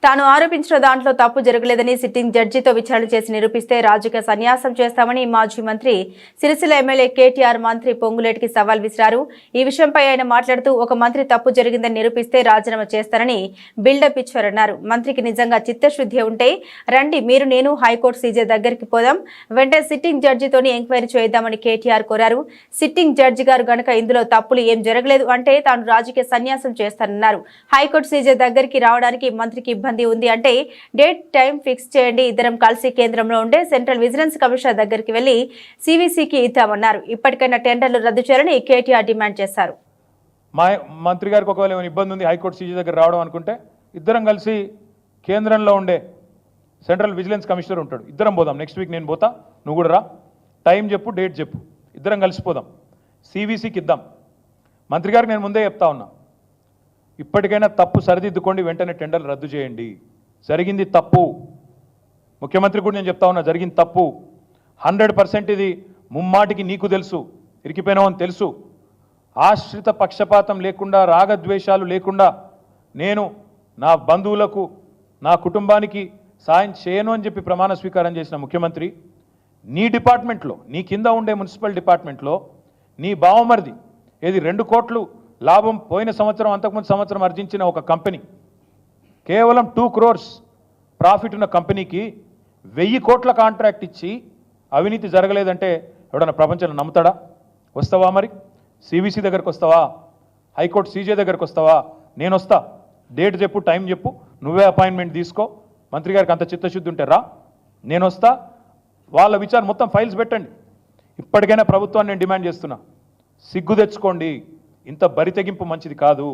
తాను ఆరోపించిన దాంట్లో తప్పు జరగలేదని సిట్టింగ్ జడ్జితో విచారణ చేసి నిరూపిస్తే రాజకీయ సన్యాసం చేస్తామని మాజీ మంత్రి సిరిసిల్ల ఎమ్మెల్యే కేటీఆర్ మంత్రి పొంగులేటికి సవాల్ విసిరారు. ఈ విషయంపై ఆయన మాట్లాడుతూ ఒక మంత్రి తప్పు జరిగిందని నిరూపిస్తే రాజీనామా చేస్తారని బిల్డప్ ఇచ్చారన్నారు. మంత్రికి నిజంగా చిత్తశుద్ధి ఉంటే రండి, మీరు నేను హైకోర్టు సీజే దగ్గరికి పోదాం, వెంటనే సిట్టింగ్ జడ్జితోని ఎంక్వైరీ చేద్దామని కేటీఆర్ కోరారు. సిట్టింగ్ జడ్జి గారు గనక ఇందులో తప్పులు ఏం జరగలేదు అంటే తాను రాజకీయ సన్యాసం చేస్తానన్నారు. హైకోర్టు సీజే దగ్గరికి రావడానికి మంత్రికి ఇబ్బంది ఉంది అంటే డేట్ టైం ఫిక్స్ చేయండి, ఇద్దరం కలిసి కేంద్రంలో ఉండే సెంట్రల్ విజిలెన్స్ కమిషనర్ దగ్గరికి వెళ్లి సివిసికి ఇద్దామన్నారు. ఇప్పటికైనా టెండర్లు రద్దు చేయాలని కేటీఆర్ డిమాండ్ చేశారు. మా మంత్రి గారికి ఒకవేళ ఏమైనా ఇబ్బంది ఉంది హైకోర్టు సీజీ దగ్గర రావడం అనుకుంటే ఇద్దరం కలిసి కేంద్రంలో ఉండే సెంట్రల్ విజిలెన్స్ కమిషనర్ ఉంటాడు, ఇద్దరం పోదాం. నెక్స్ట్ వీక్ నేను పోతా, నువ్వు కూడా రా, టైం చెప్పు, డేట్ చెప్పు, ఇద్దరం కలిసిపోదాం, సివిసికి ఇద్దాం. మంత్రి గారికి నేను ముందే చెప్తా ఉన్నా, ఇప్పటికైనా తప్పు సరిదిద్దుకోండి, వెంటనే టెండర్లు రద్దు చేయండి. జరిగింది తప్పు, ముఖ్యమంత్రి కూడా నేను చెప్తా ఉన్నా, జరిగింది తప్పు 100%. ఇది ముమ్మాటికి నీకు తెలుసు, ఇరికిపోయినావు అని తెలుసు. ఆశ్రిత పక్షపాతం లేకుండా, రాగద్వేషాలు లేకుండా నేను నా బంధువులకు, నా కుటుంబానికి సాయం చేయను అని చెప్పి ప్రమాణ స్వీకారం చేసిన ముఖ్యమంత్రి, నీ డిపార్ట్మెంట్లో, నీ కింద ఉండే మున్సిపల్ డిపార్ట్మెంట్లో నీ బావమరిది ఏది 2 కోట్లు లాభం పోయిన సంవత్సరం, అంతకుముందు సంవత్సరం ఆర్జించిన ఒక కంపెనీ, కేవలం 2 crores ప్రాఫిట్ ఉన్న కంపెనీకి 1000 కోట్ల కాంట్రాక్ట్ ఇచ్చి అవినీతి జరగలేదంటే ఎవడన్నా ప్రపంచంలో నమ్ముతాడా? వస్తావా మరి? సివిసి దగ్గరకు వస్తావా? హైకోర్టు సీజే దగ్గరకు వస్తావా? నేను వస్తా, డేట్ చెప్పు, టైం చెప్పు, నువ్వే అపాయింట్మెంట్ తీసుకో. మంత్రి గారికి అంత చిత్తశుద్ధి ఉంటే రా, నేను వస్తా, వాళ్ళ విచారణ మొత్తం ఫైల్స్ పెట్టండి. ఇప్పటికైనా ప్రభుత్వాన్ని నేను డిమాండ్ చేస్తున్నా, సిగ్గు తెచ్చుకోండి, ఇంత బరి తెగింపు మంచిది కాదు.